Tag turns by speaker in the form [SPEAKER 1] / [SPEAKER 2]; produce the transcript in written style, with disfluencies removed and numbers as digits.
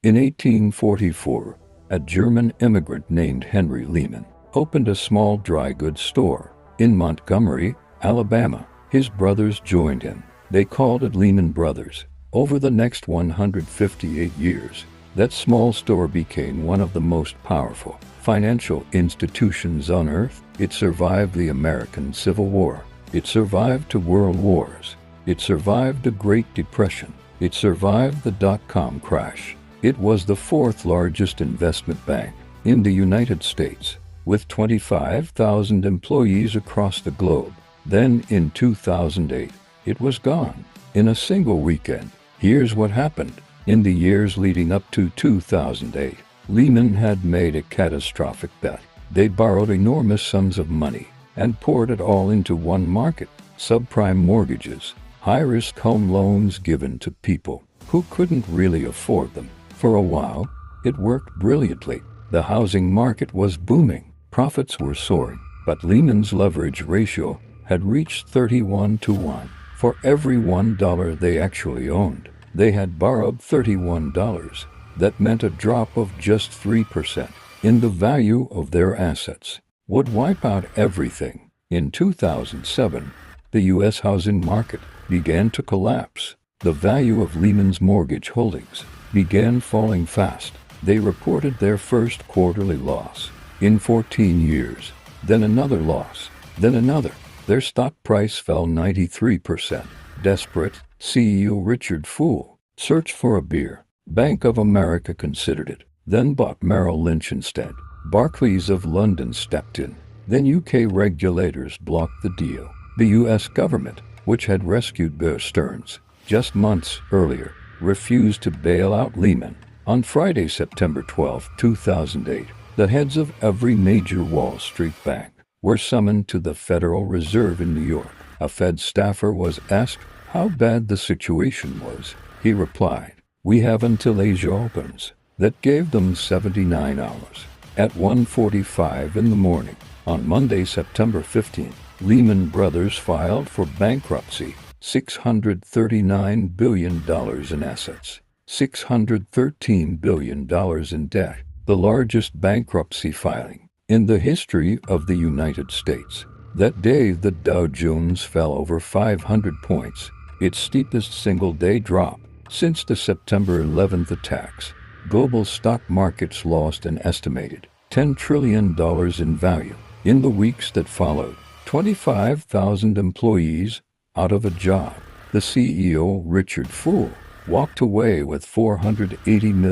[SPEAKER 1] In 1844, a German immigrant named Henry Lehman opened a small dry goods store in Montgomery, Alabama. His brothers joined him. They called it Lehman Brothers. Over the next 158 years, that small store became one of the most powerful financial institutions on earth. It survived the American Civil War. It survived 2 world wars. It survived the Great Depression. It survived the dot-com crash. It was the 4th largest investment bank in the United States, with 25,000 employees across the globe. Then in 2008, it was gone in a single weekend. Here's what happened. In the years leading up to 2008, Lehman had made a catastrophic bet. They borrowed enormous sums of money and poured it all into one market: subprime mortgages, high-risk home loans given to people who couldn't really afford them. For a while, it worked brilliantly. The housing market was booming. Profits were soaring. But Lehman's leverage ratio had reached 31 to 1. For every $1 they actually owned, they had borrowed $31. That meant a drop of just 3% in the value of their assets would wipe out everything. In 2007, the U.S. housing market began to collapse. The value of Lehman's mortgage holdings began falling fast. They reported their first quarterly loss in 14 years, then another loss, then another. Their stock price fell 93%. Desperate, CEO Richard Fool searched for a beer. Bank of America considered it, then bought Merrill Lynch instead. Barclays of London stepped in. Then UK regulators blocked the deal. The US government, which had rescued Bear Stearns just months earlier, refused to bail out Lehman. On Friday, September 12, 2008, the heads of every major Wall Street bank were summoned to the Federal Reserve in New York. A Fed staffer was asked how bad the situation was. He replied, "We have until Asia opens." That gave them 79 hours. At 1:45 in the morning, on Monday, September 15, Lehman Brothers filed for bankruptcy. $639 billion in assets, $613 billion in debt, the largest bankruptcy filing in the history of the United States. That day, the Dow Jones fell over 500 points, its steepest single-day drop since the September 11th attacks. Global stock markets lost an estimated $10 trillion in value. In the weeks that followed, 25,000 employees out of a job. The CEO, Richard Fool, walked away with $480 million.